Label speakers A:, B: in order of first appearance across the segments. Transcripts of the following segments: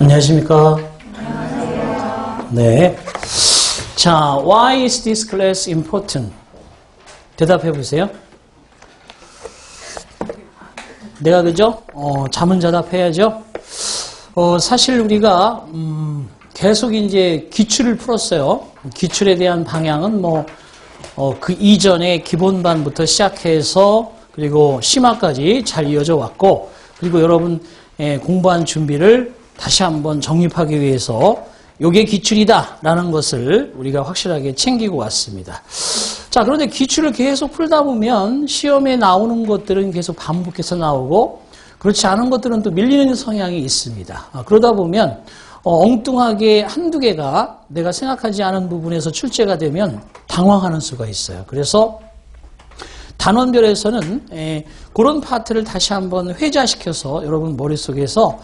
A: 안녕하십니까? 안녕하세요. 네. 자, why is this class important? 대답해 보세요. 내가 그죠? 자문자답해야죠. 사실 우리가 계속 이제 기출을 풀었어요. 기출에 대한 방향은 그 이전에 기본반부터 시작해서 그리고 심화까지 잘 이어져 왔고, 그리고 여러분 공부한 준비를 다시 한번 정립하기 위해서 요게 기출이다라는 것을 우리가 확실하게 챙기고 왔습니다. 자, 그런데 기출을 계속 풀다 보면 시험에 나오는 것들은 계속 반복해서 나오고, 그렇지 않은 것들은 또 밀리는 성향이 있습니다. 그러다 보면 엉뚱하게 한두 개가 내가 생각하지 않은 부분에서 출제가 되면 당황하는 수가 있어요. 그래서 단원별에서는 그런 파트를 다시 한번 회자시켜서 여러분 머릿속에서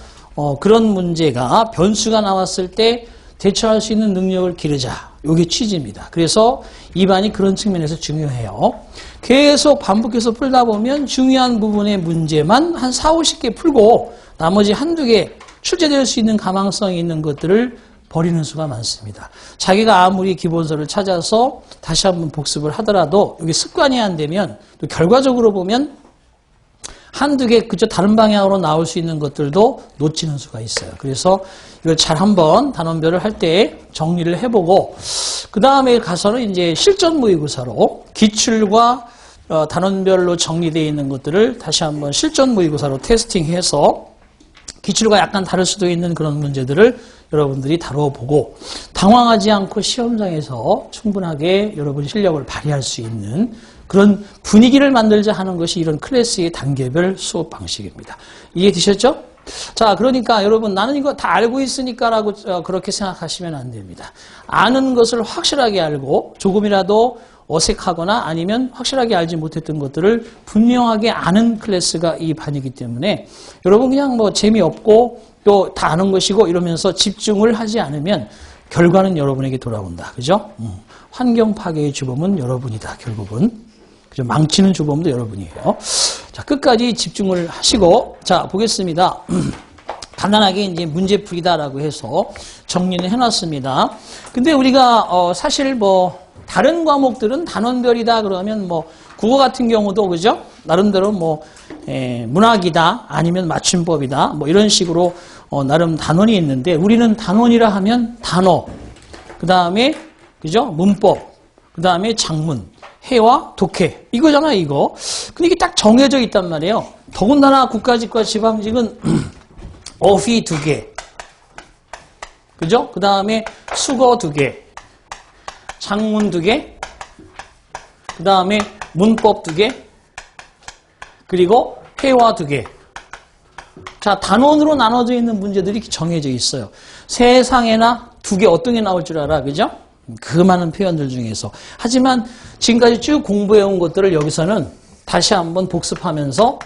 A: 그런 문제가 변수가 나왔을 때 대처할 수 있는 능력을 기르자. 이게 취지입니다. 그래서 이 반이 그런 측면에서 중요해요. 계속 반복해서 풀다 보면 중요한 부분의 문제만 한 4, 50개 풀고 나머지 한두 개 출제될 수 있는 가망성이 있는 것들을 버리는 수가 많습니다. 자기가 아무리 기본서를 찾아서 다시 한번 복습을 하더라도 이게 습관이 안 되면 또 결과적으로 보면 한두 개 그저 다른 방향으로 나올 수 있는 것들도 놓치는 수가 있어요. 그래서 이걸 잘 한번 단원별을 할 때 정리를 해보고 그 다음에 가서는 이제 실전 모의고사로 기출과 단원별로 정리되어 있는 것들을 다시 한번 실전 모의고사로 테스팅해서 기출과 약간 다를 수도 있는 그런 문제들을 여러분들이 다뤄보고 당황하지 않고 시험장에서 충분하게 여러분 실력을 발휘할 수 있는 그런 분위기를 만들자 하는 것이 이런 클래스의 단계별 수업 방식입니다. 이해되셨죠? 자, 그러니까 여러분 나는 이거 다 알고 있으니까 라고 그렇게 생각하시면 안 됩니다. 아는 것을 확실하게 알고 조금이라도 어색하거나 아니면 확실하게 알지 못했던 것들을 분명하게 아는 클래스가 이 반이기 때문에 여러분 그냥 재미없고 또 다 아는 것이고 이러면서 집중을 하지 않으면 결과는 여러분에게 돌아온다. 그죠? 환경 파괴의 주범은 여러분이다. 결국은. 그죠? 망치는 주범도 여러분이에요. 자, 끝까지 집중을 하시고 자, 보겠습니다. 간단하게 이제 문제풀이다라고 해서 정리는 해놨습니다. 근데 우리가 사실 다른 과목들은 단원별이다 그러면 국어 같은 경우도 그죠? 나름대로 문학이다 아니면 맞춤법이다 이런 식으로 나름 단원이 있는데 우리는 단원이라 하면 단어, 그 다음에 그죠? 문법, 그 다음에 작문, 해와 독해 이거잖아 이거. 근데 이게 딱 정해져 있단 말이에요. 더군다나 국가직과 지방직은 어휘 2개, 그죠? 그 다음에 수거 2개, 작문 2개, 그 다음에 문법 2개, 그리고 회화 2개. 자, 단원으로 나눠져 있는 문제들이 정해져 있어요. 세상에나 2개 어떤 게 나올 줄 알아, 그죠? 그 많은 표현들 중에서. 하지만 지금까지 쭉 공부해온 것들을 여기서는 다시 한번 복습하면서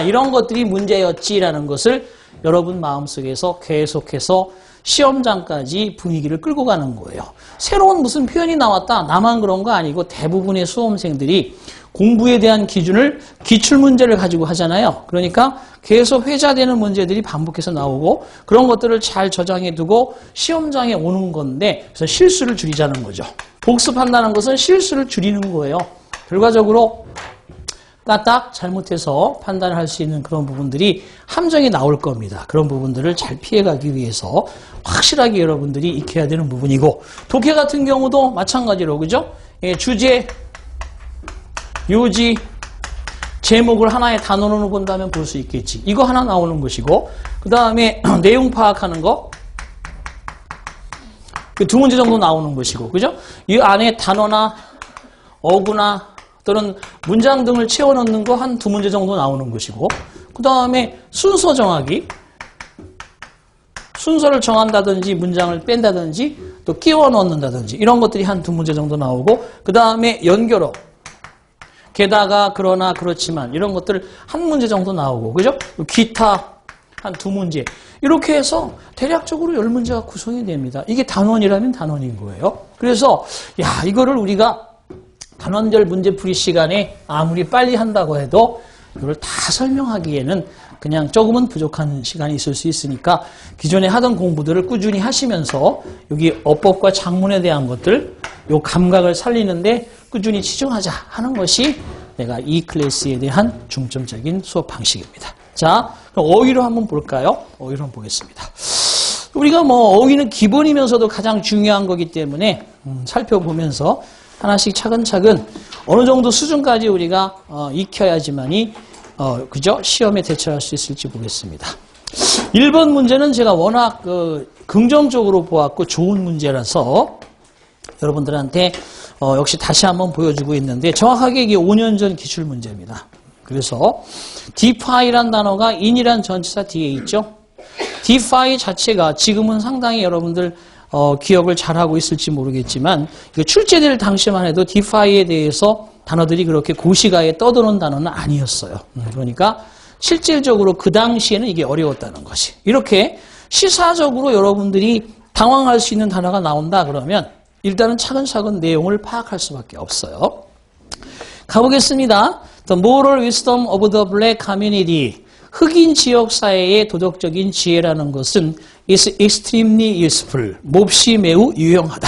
A: 이런 것들이 문제였지라는 것을 여러분 마음속에서 계속해서 시험장까지 분위기를 끌고 가는 거예요. 새로운 무슨 표현이 나왔다. 나만 그런 거 아니고 대부분의 수험생들이 공부에 대한 기준을 기출문제를 가지고 하잖아요. 그러니까 계속 회자되는 문제들이 반복해서 나오고 그런 것들을 잘 저장해 두고 시험장에 오는 건데 그래서 실수를 줄이자는 거죠. 복습한다는 것은 실수를 줄이는 거예요. 결과적으로 까딱 잘못해서 판단을 할 수 있는 그런 부분들이 함정이 나올 겁니다. 그런 부분들을 잘 피해가기 위해서 확실하게 여러분들이 익혀야 되는 부분이고 독해 같은 경우도 마찬가지로 그죠? 주제, 요지, 제목을 하나의 단어로 본다면 볼 수 있겠지. 이거 하나 나오는 것이고 그 다음에 내용 파악하는 거 그 2문제 정도 나오는 것이고 그죠? 이 안에 단어나 어구나 또는 문장 등을 채워넣는 거 한 2문제 정도 나오는 것이고 그 다음에 순서 정하기 순서를 정한다든지 문장을 뺀다든지 또 끼워 넣는다든지 이런 것들이 한 2문제 정도 나오고 그 다음에 연결어 게다가 그러나 그렇지만 이런 것들 한 문제 정도 나오고 그죠? 기타 한 2문제 이렇게 해서 대략적으로 10문제가 구성이 됩니다. 이게 단원이라면 단원인 거예요. 그래서 이거를 우리가 단원별 문제풀이 시간에 아무리 빨리 한다고 해도 이걸 다 설명하기에는 그냥 조금은 부족한 시간이 있을 수 있으니까 기존에 하던 공부들을 꾸준히 하시면서 여기 어법과 작문에 대한 것들, 요 감각을 살리는데 꾸준히 치중하자 하는 것이 내가 이 클래스에 대한 중점적인 수업 방식입니다. 자, 그럼 어휘로 한번 볼까요? 어휘로 한번 보겠습니다. 우리가 뭐 어휘는 기본이면서도 가장 중요한 거기 때문에 살펴보면서 하나씩 차근차근 어느 정도 수준까지 우리가 익혀야지만이 그죠? 시험에 대처할 수 있을지 보겠습니다. 1번 문제는 제가 워낙 긍정적으로 보았고 좋은 문제라서 여러분들한테 역시 다시 한번 보여주고 있는데 정확하게 이게 5년 전 기출 문제입니다. 그래서 defy란 단어가 in이란 전치사 뒤에 있죠. defy 자체가 지금은 상당히 여러분들 기억을 잘하고 있을지 모르겠지만 출제될 당시만 해도 defy에 대해서 단어들이 그렇게 고시가에 떠도는 단어는 아니었어요. 그러니까 실질적으로 그 당시에는 이게 어려웠다는 것이. 이렇게 시사적으로 여러분들이 당황할 수 있는 단어가 나온다 그러면 일단은 차근차근 내용을 파악할 수밖에 없어요. 가보겠습니다. The moral wisdom of the black community. 흑인 지역 사회의 도덕적인 지혜라는 것은 is extremely useful. 몹시 매우 유용하다.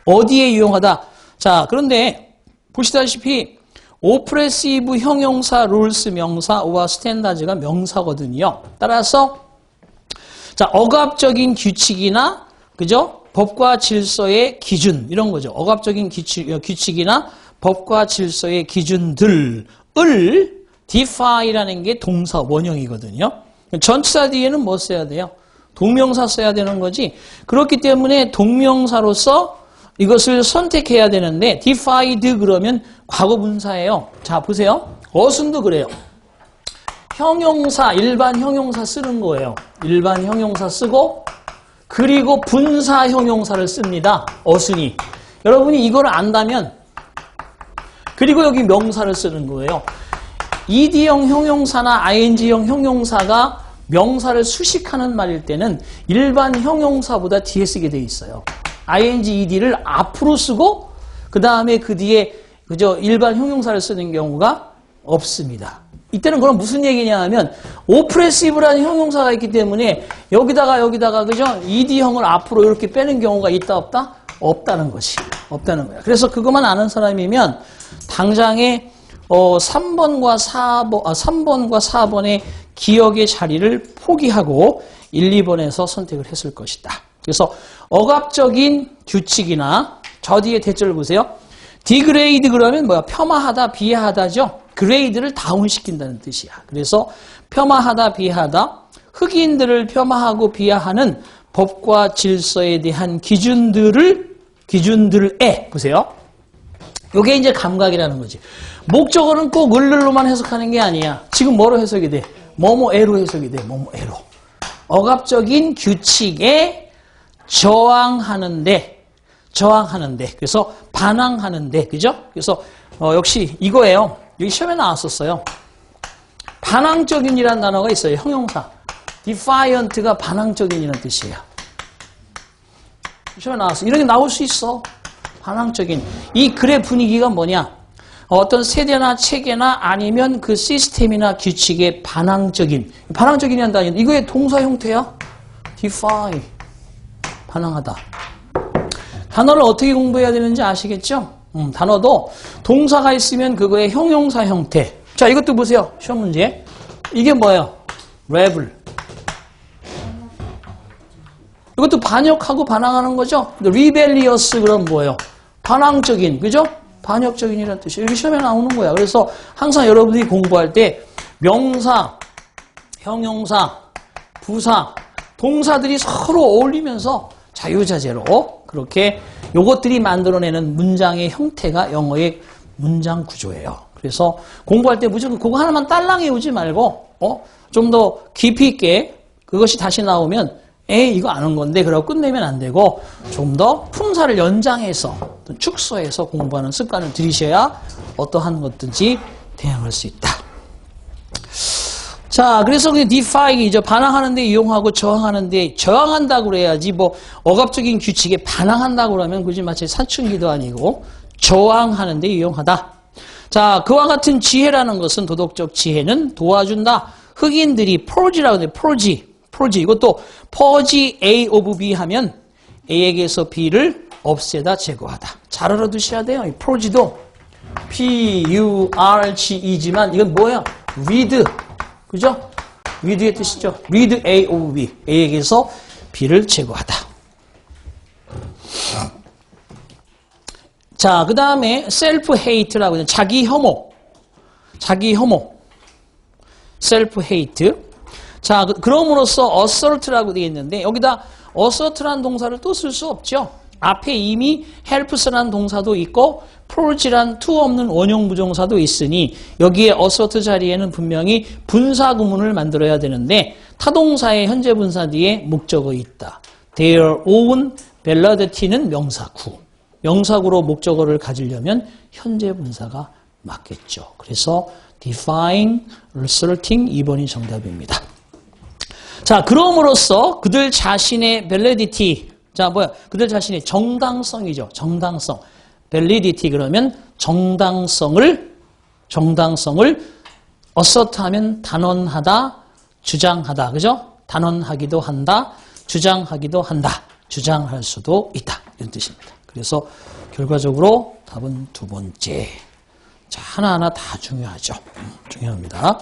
A: 어디에 유용하다? 자, 그런데 보시다시피 오프레시브 형용사, 룰스 명사와 스탠다드가 명사거든요. 따라서 자, 억압적인 규칙이나 그죠? 법과 질서의 기준 이런 거죠. 억압적인 규칙이나 법과 질서의 기준들을 defy라는 게 동사 원형이거든요. 전치사 뒤에는 뭐 써야 돼요? 동명사 써야 되는 거지. 그렇기 때문에 동명사로서 이것을 선택해야 되는데 defied 그러면 과거분사예요. 자, 보세요. 어순도 그래요. 형용사, 일반 형용사 쓰는 거예요. 일반 형용사 쓰고 그리고 분사 형용사를 씁니다. 어순이. 여러분이 이걸 안다면 그리고 여기 명사를 쓰는 거예요. ed형 형용사나 ing형 형용사가 명사를 수식하는 말일 때는 일반 형용사보다 뒤에 쓰게 돼 있어요. ing, ed를 앞으로 쓰고 그 다음에 그 뒤에 그저 일반 형용사를 쓰는 경우가 없습니다. 이때는 그럼 무슨 얘기냐 하면 오프레시브라는 형용사가 있기 때문에 여기다가 그죠? ed형을 앞으로 이렇게 빼는 경우가 있다 없다? 없다는 것이. 없다는 거야. 그래서 그것만 아는 사람이면 당장에 3번과 4번의 기억의 자리를 포기하고 1, 2번에서 선택을 했을 것이다. 그래서 억압적인 규칙이나 저 뒤에 대절을 보세요. 디그레이드 그러면 뭐야? 폄하하다, 비하하다죠. 그레이드를 다운시킨다는 뜻이야. 그래서 폄하하다, 비하하다, 흑인들을 폄하하고 비하하는 법과 질서에 대한 기준들에 보세요. 이게 이제 감각이라는 거지. 목적어는 꼭 을를로만 해석하는 게 아니야. 지금 뭐로 해석이 돼? 뭐뭐애로 해석이 돼. 뭐뭐애로. 억압적인 규칙에 저항하는데 그래서 반항하는데 그죠? 그래서 역시 이거예요. 여기 시험에 나왔었어요. 반항적인이라는 단어가 있어요. 형용사. defiant가 반항적인이라는 뜻이에요. 시험에 나왔어. 이런 게 나올 수 있어. 반항적인. 이 글의 분위기가 뭐냐? 어떤 세대나 체계나 아니면 그 시스템이나 규칙에 반항적인이라는 단어. 이거의 동사 형태야. defy. 반항하다. 단어를 어떻게 공부해야 되는지 아시겠죠? 단어도 동사가 있으면 그거의 형용사 형태. 자, 이것도 보세요. 시험 문제. 이게 뭐예요? rebel. 이것도 반역하고 반항하는 거죠? rebellious 그럼 뭐예요? 반항적인, 그죠? 반역적인이라는 뜻이에요. 이게 시험에 나오는 거야. 그래서 항상 여러분들이 공부할 때 명사, 형용사, 부사, 동사들이 서로 어울리면서 자유자재로 그렇게 요것들이 만들어내는 문장의 형태가 영어의 문장 구조예요. 그래서 공부할 때 무조건 그거 하나만 딸랑해 오지 말고 좀 더 깊이 있게 그것이 다시 나오면 이거 아는 건데 그러고 끝내면 안 되고 좀 더 품사를 연장해서 축소해서 공부하는 습관을 들이셔야 어떠한 것든지 대응할 수 있다. 자, 그래서 그 defy이죠. 반항하는데 이용하고 저항하는데 저항한다고 그래야지 뭐 억압적인 규칙에 반항한다고 그러면 굳이 마치 사춘기도 아니고 저항하는데 이용하다. 자, 그와 같은 지혜라는 것은 도덕적 지혜는 도와준다. 흑인들이 purge라고 해요. purge. 이것도 purge A of B 하면 A에게서 B를 없애다, 제거하다. 잘 알아두셔야 돼요. 이 purge도 P-U-R-G-E지만 이건 뭐예요? rid. 그죠? rid의 뜻이죠. rid A of B. A에게서 B를 제거하다. 자, 그 다음에 self-hate라고 해요. 자기 혐오. self-hate. 자, 그럼으로써 assault라고 되어 있는데 여기다 assault라는 동사를 또 쓸 수 없죠. 앞에 이미 helps라는 동사도 있고 purge란 to 없는 원형 부정사도 있으니 여기에 assault 자리에는 분명히 분사 구문을 만들어야 되는데 타동사의 현재 분사 뒤에 목적어 있다. Their own validity,는 명사구. 명사구로 목적어를 가지려면 현재 분사가 맞겠죠. 그래서 define, asserting 2번이 정답입니다. 자, 그럼으로써 그들 자신의 validity, 자, 그들 자신의 정당성이죠. 정당성. validity 그러면 정당성을 assert하면 단언하다, 주장하다. 그죠? 단언하기도 한다, 주장하기도 한다. 주장할 수도 있다. 이런 뜻입니다. 그래서 결과적으로 답은 두 번째. 자, 하나하나 다 중요하죠. 중요합니다.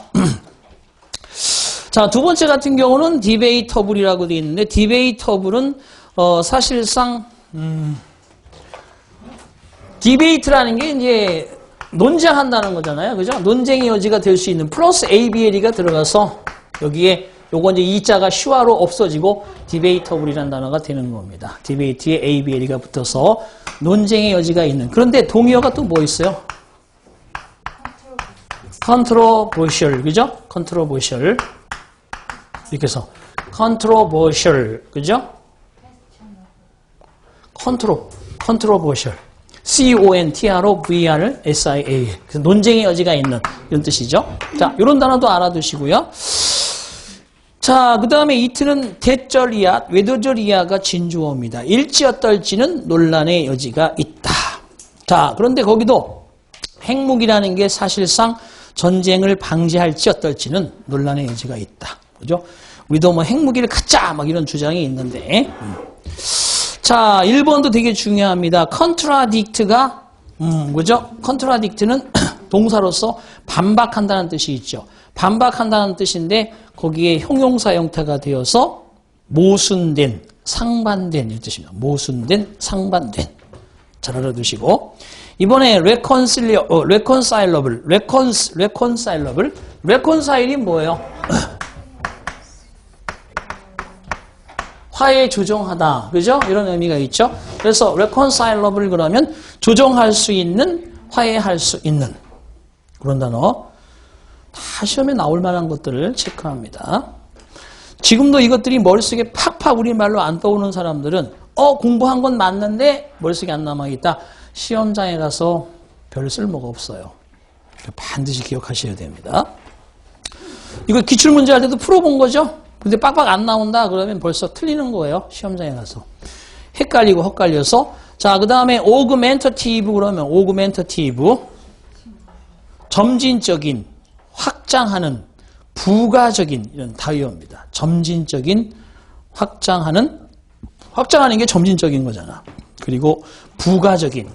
A: 자, 두 번째 같은 경우는 debatable이라고 되어 있는데 debatable은 사실상 debate라는 게 이제 논쟁한다는 거잖아요. 그죠? 논쟁의 여지가 될 수 있는 플러스 ABLE가 들어가서 여기에 요거 이제 이자가 슈화로 없어지고 debatable이라는 단어가 되는 겁니다. debate에 ABLE가 붙어서 논쟁의 여지가 있는. 그런데 동의어가 또 뭐 있어요? controversial, 그죠? controversial. 이렇게 해서 controversial, 그죠? controversial. C-O-N-T-R-O-V-R-S-I-A. 그래서 논쟁의 여지가 있는 이런 뜻이죠. 자, 이런 단어도 알아두시고요. 자, 그 다음에 이트는 대절이야, 외도절이야가 진주어입니다. 일지 어떨지는 논란의 여지가 있다. 자, 그런데 거기도 핵무기라는 게 사실상 전쟁을 방지할지 어떨지는 논란의 여지가 있다. 그죠? 우리도 뭐 핵무기를 갖자! 막 이런 주장이 있는데. 자, 1번도 되게 중요합니다. contradict가, 그죠? contradict는 동사로서 반박한다는 뜻이 있죠. 반박한다는 뜻인데, 거기에 형용사 형태가 되어서 모순된, 상반된 이런 뜻입니다. 모순된, 상반된. 잘 알아두시고. 이번에 reconcilable. reconcile이 뭐예요? 화해 조정하다. 그죠? 이런 의미가 있죠. 그래서 reconcilable 그러면 조정할 수 있는, 화해할 수 있는 그런 단어. 다 시험에 나올 만한 것들을 체크합니다. 지금도 이것들이 머릿속에 팍팍 우리말로 안 떠오르는 사람들은 공부한 건 맞는데 머릿속에 안 남아있다. 시험장에 가서 별 쓸모가 없어요. 반드시 기억하셔야 됩니다. 이거 기출문제 할 때도 풀어본 거죠? 근데 빡빡 안 나온다 그러면 벌써 틀리는 거예요. 시험장에 가서. 헷갈리고 헛갈려서. 자, 그 다음에 augmentative 그러면 augmentative. 점진적인, 확장하는, 부가적인 이런 다위어입니다. 점진적인, 확장하는 게 점진적인 거잖아. 그리고 부가적인,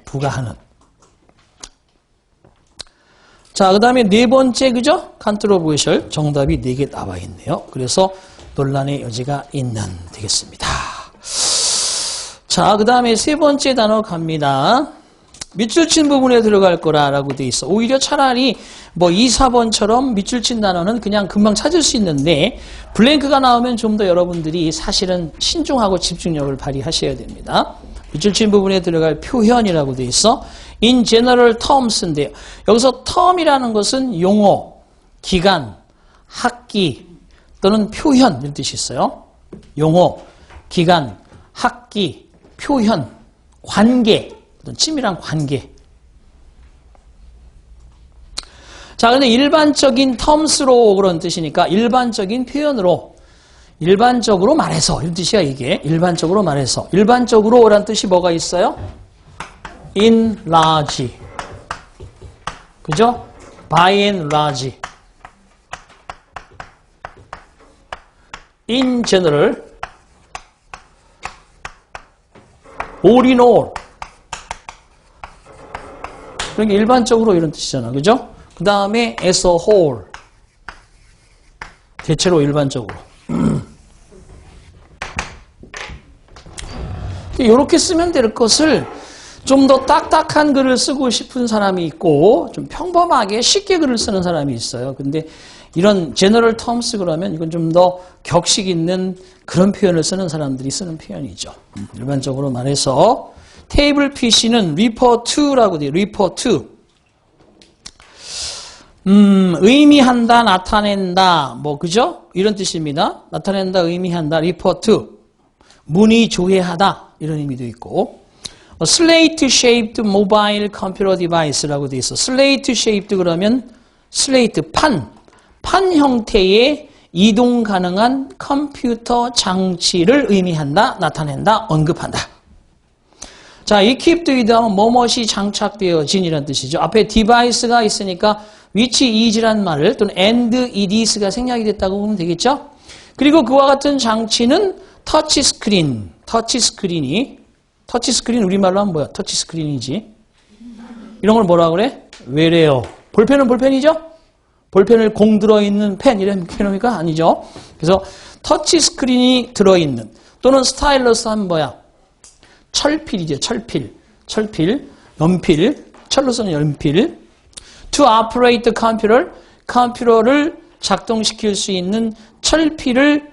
A: 부가하는. 자, 그 다음에 네 번째, 그죠? controversial. 정답이 4개 나와 있네요. 그래서 논란의 여지가 있는 되겠습니다. 자, 그 다음에 세 번째 단어 갑니다. 밑줄 친 부분에 들어갈 거라고 돼 있어. 오히려 차라리 뭐 2, 4번처럼 밑줄 친 단어는 그냥 금방 찾을 수 있는데 블랭크가 나오면 좀 더 여러분들이 사실은 신중하고 집중력을 발휘하셔야 됩니다. 밑줄 친 부분에 들어갈 표현이라고 돼 있어. In general terms인데요. 여기서 term이라는 것은 용어, 기간, 학기 또는 표현 이런 뜻이 있어요. 용어, 기간, 학기, 표현, 관계, 어떤 친밀한 관계. 자, 근데 일반적인 terms로 그런 뜻이니까 일반적인 표현으로, 일반적으로 말해서 이런 뜻이야 이게. 일반적으로 말해서. 일반적으로라는 뜻이 뭐가 있어요? in large. 그죠? by and large. in general, all in all. 그러니까 일반적으로 이런 뜻이잖아. 그죠? 그 다음에 as a whole. 대체로 일반적으로. 이렇게 쓰면 될 것을 좀 더 딱딱한 글을 쓰고 싶은 사람이 있고 좀 평범하게 쉽게 글을 쓰는 사람이 있어요. 근데 이런 제너럴 텀스 그러면 이건 좀 더 격식 있는 그런 표현을 쓰는 사람들이 쓰는 표현이죠. 일반적으로 말해서 테이블 PC는 refer to라고 돼요. refer to. 의미한다, 나타낸다, 뭐 그죠? 이런 뜻입니다. 나타낸다, 의미한다, refer to. 문의 조회하다 이런 의미도 있고. slate shaped mobile computer device라고 돼 있어. slate shaped 그러면 슬레이트 판 형태의 이동 가능한 컴퓨터 장치를 의미한다, 나타낸다, 언급한다. 자, equipped with 하면 뭐뭇이 장착되어진이라는 뜻이죠. 앞에 device가 있으니까 which is란 말을 또는 and it is가 생략이 됐다고 보면 되겠죠. 그리고 그와 같은 장치는 터치스크린 우리말로 하면 뭐야? 터치스크린이지. 이런 걸 뭐라 그래? 외래어. 볼펜은 볼펜이죠? 볼펜을 공 들어있는 펜 이런 표현입니까? 아니죠. 그래서 터치스크린이 들어있는 또는 스타일러스 하면 뭐야? 철필이죠. 철필, 연필, 철로 쓰는 연필. To operate the computer, 컴퓨터를 작동시킬 수 있는 철필을